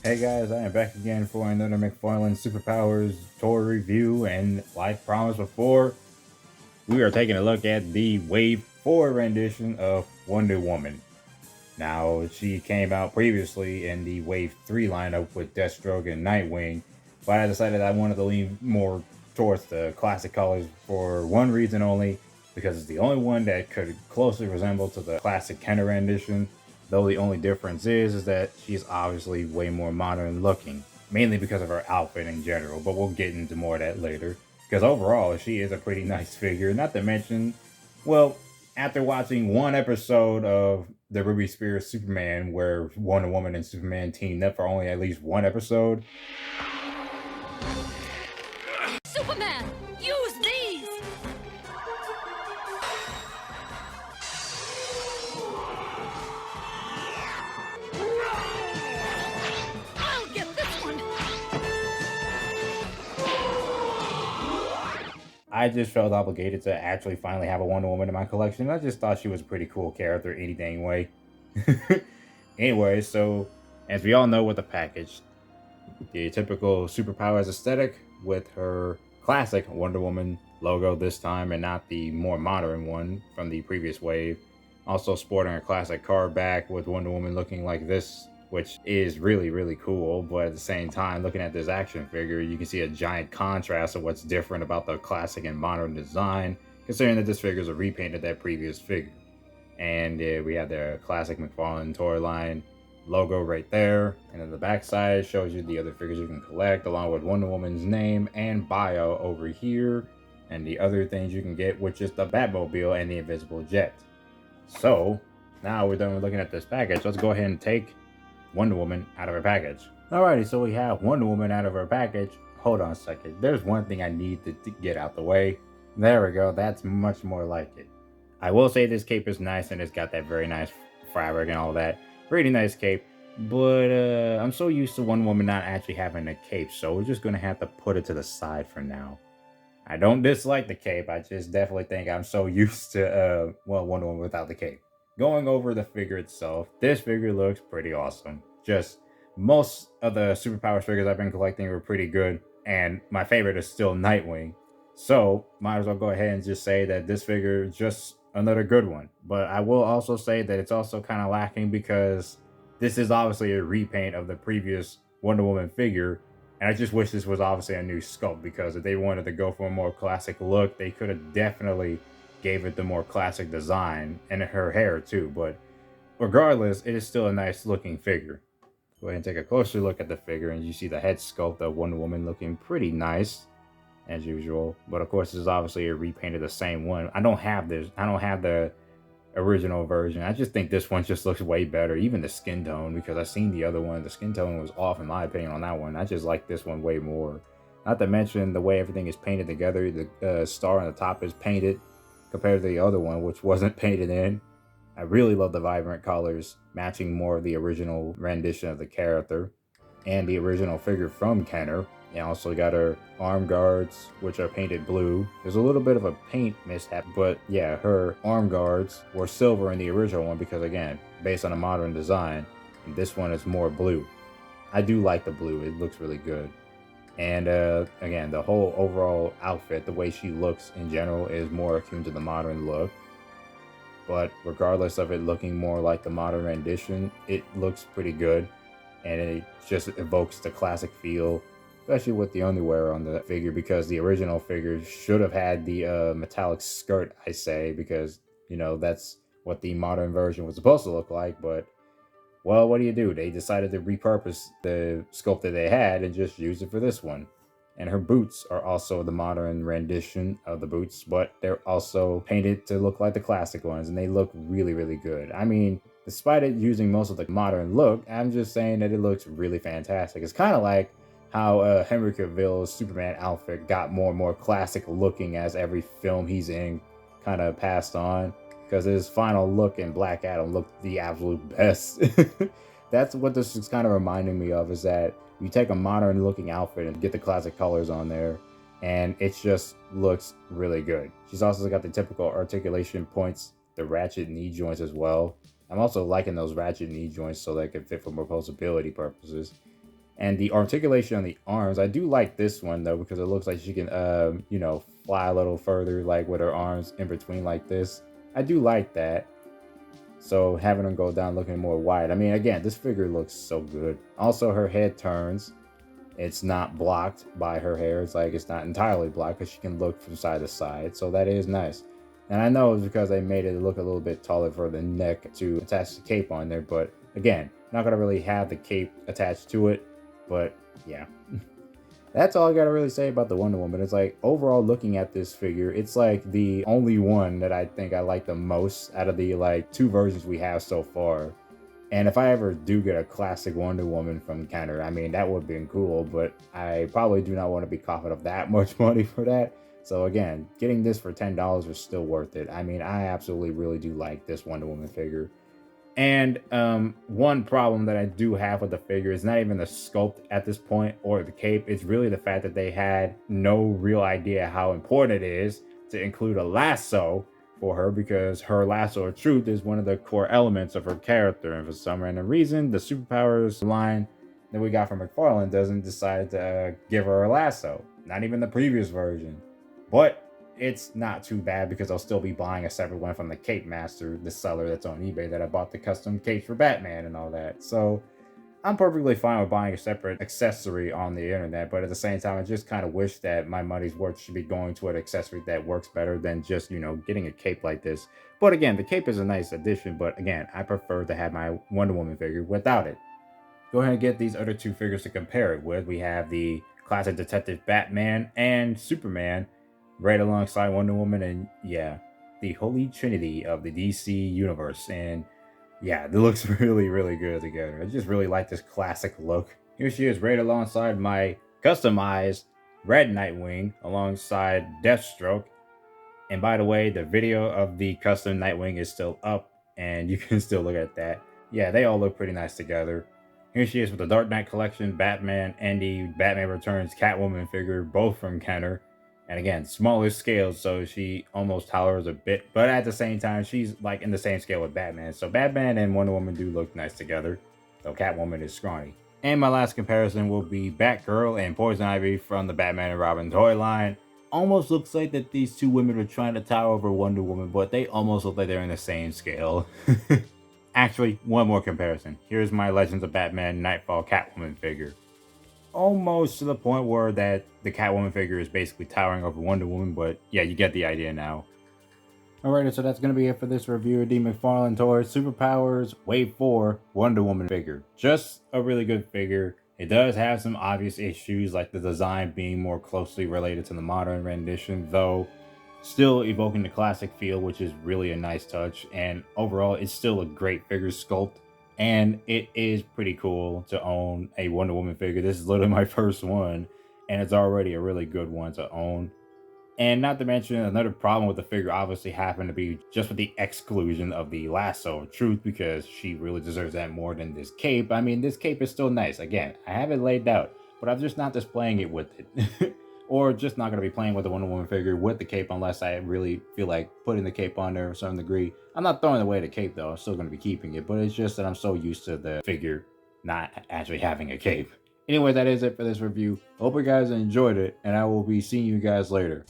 Hey guys, I am back again for another McFarlane Superpowers toy review, and like promised before, we are taking a look at the Wave 4 rendition of Wonder Woman. Now, she came out previously in the Wave 3 lineup with Deathstroke and Nightwing, but I decided I wanted to lean more towards the classic colors for one reason only, because it's the only one that could closely resemble to the classic Kenner rendition, though the only difference is that she's obviously way more modern looking, mainly because of her outfit in general, but we'll get into more of that later. Because overall, she is a pretty nice figure, not to mention, well, after watching one episode of the Ruby Spears Superman, where Wonder Woman and Superman teamed up for only at least one episode, Superman, use these! I'll get this one! I just felt obligated to actually finally have a Wonder Woman in my collection. I just thought she was a pretty cool character any dang way. Anyway, so as we all know with the package, the typical superpowers aesthetic with her classic Wonder Woman logo this time and not the more modern one from the previous wave. Also sporting a classic card back with Wonder Woman looking like this, which is really, really cool. But at the same time, looking at this action figure, you can see a giant contrast of what's different about the classic and modern design, considering that this figure is a repaint of that previous figure. And we have the classic McFarlane toy line logo right there, and then the back side shows you the other figures you can collect along with Wonder Woman's name and bio over here, and the other things you can get, which is the Batmobile and the Invisible Jet. So now we're done with looking at this package. Let's go ahead and take Wonder Woman out of her package. Alrighty, so we have Wonder Woman out of her package. Hold on a second, there's one thing I need to get out the way. There we go, that's much more like it. I will say this cape is nice and it's got that very nice fabric and all that. Pretty nice cape, but I'm so used to Wonder Woman not actually having a cape, so we're just gonna have to put it to the side for now. I don't dislike the cape, I just definitely think I'm so used to, Wonder Woman without the cape. Going over the figure itself, this figure looks pretty awesome. Just most of the superpowers figures I've been collecting were pretty good, and my favorite is still Nightwing. So, might as well go ahead and just say that this figure is just another good one. But I will also say that it's also kind of lacking because this is obviously a repaint of the previous Wonder Woman figure. And I just wish this was obviously a new sculpt, because if they wanted to go for a more classic look, they could have definitely gave it the more classic design, and her hair too. But regardless, it is still a nice looking figure. Go ahead and take a closer look at the figure, and you see the head sculpt of Wonder Woman looking pretty nice as usual. But of course, this is obviously a repaint of the same one. I don't have this. I don't have the original version. I just think this one just looks way better. Even the skin tone, because I've seen the other one. The skin tone was off in my opinion on that one. I just like this one way more. Not to mention the way everything is painted together. The star on the top is painted compared to the other one, which wasn't painted in. I really love the vibrant colors, matching more of the original rendition of the character and the original figure from Kenner. And also got her arm guards, which are painted blue. There's a little bit of a paint mishap, but yeah, her arm guards were silver in the original one because, again, based on a modern design, this one is more blue. I do like the blue. It looks really good. And again, the whole overall outfit, the way she looks in general, is more attuned to the modern look. But regardless of it looking more like the modern rendition, it looks pretty good. And it just evokes the classic feel, especially with the underwear on the figure, because the original figure should have had the metallic skirt, I say, because, you know, that's what the modern version was supposed to look like. But, well, what do? They decided to repurpose the sculpt that they had and just use it for this one. And her boots are also the modern rendition of the boots, but they're also painted to look like the classic ones, and they look really, really good. I mean, despite it using most of the modern look, I'm just saying that it looks really fantastic. It's kind of like how Henry Cavill's Superman outfit got more and more classic looking as every film he's in kind of passed on, because his final look in Black Adam looked the absolute best. That's what this is kind of reminding me of, is that you take a modern looking outfit and get the classic colors on there, and it just looks really good. She's also got the typical articulation points, the ratchet knee joints as well. I'm also liking those ratchet knee joints so they can fit for more posability purposes. And the articulation on the arms, I do like this one though, because it looks like she can, you know, fly a little further, like with her arms in between like this. I do like that. So having them go down looking more wide. I mean, again, this figure looks so good. Also, her head turns. It's not blocked by her hair. It's like it's not entirely blocked because she can look from side to side. So that is nice. And I know it's because they made it look a little bit taller for the neck to attach the cape on there. But again, not going to really have the cape attached to it. But yeah. That's all I gotta really say about the Wonder Woman. It's like, overall looking at this figure, it's like the only one that I think I like the most out of the like 2 versions we have so far. And if I ever do get a classic Wonder Woman from Kenner, I mean, that would have been cool, but I probably do not want to be coughing up that much money for that. So again, getting this for $10 was still worth it. I mean, I absolutely really do like this Wonder Woman figure. And one problem that I do have with the figure is not even the sculpt at this point or the cape. It's really the fact that they had no real idea how important it is to include a lasso for her, because her lasso of truth is one of the core elements of her character. And for some random reason, the superpowers line that we got from McFarlane doesn't decide to give her a lasso. Not even the previous version. But it's not too bad, because I'll still be buying a separate one from the Cape Master, the seller that's on eBay that I bought the custom capes for Batman and all that. So I'm perfectly fine with buying a separate accessory on the internet, but at the same time, I just kind of wish that my money's worth should be going to an accessory that works better than just, you know, getting a cape like this. But again, the cape is a nice addition, but again, I prefer to have my Wonder Woman figure without it. Go ahead and get these other 2 figures to compare it with. We have the classic Detective Batman and Superman right alongside Wonder Woman, and yeah, the holy trinity of the DC universe. And yeah, it looks really, really good together. I just really like this classic look. Here she is right alongside my customized Red Nightwing alongside Deathstroke. And by the way, the video of the custom Nightwing is still up, and you can still look at that. Yeah, they all look pretty nice together. Here she is with the Dark Knight Collection Batman and the Batman Returns Catwoman figure, both from Kenner. And again, smaller scales, so she almost towers a bit, but at the same time, she's like in the same scale with Batman. So Batman and Wonder Woman do look nice together, though Catwoman is scrawny. And my last comparison will be Batgirl and Poison Ivy from the Batman and Robin toy line. Almost looks like that these 2 women are trying to tower over Wonder Woman, but they almost look like they're in the same scale. Actually, one more comparison. Here's my Legends of Batman Nightfall Catwoman figure. Almost to the point where that the Catwoman figure is basically towering over Wonder Woman, but yeah, you get the idea now. Alright, so that's going to be it for this review of the McFarlane Toys Superpowers Wave 4 Wonder Woman figure. Just a really good figure. It does have some obvious issues, like the design being more closely related to the modern rendition, though still evoking the classic feel, which is really a nice touch. And overall, it's still a great figure sculpt. And it is pretty cool to own a Wonder Woman figure. This is literally my first one, and it's already a really good one to own. And not to mention, another problem with the figure obviously happened to be just with the exclusion of the lasso of truth, because she really deserves that more than this cape. I mean, this cape is still nice. Again, I have it laid out, but I'm just not displaying it with it. Or just not going to be playing with the Wonder Woman figure with the cape unless I really feel like putting the cape on there to a certain degree. I'm not throwing away the cape though, I'm still going to be keeping it, but it's just that I'm so used to the figure not actually having a cape. Anyway, that is it for this review. Hope you guys enjoyed it, and I will be seeing you guys later.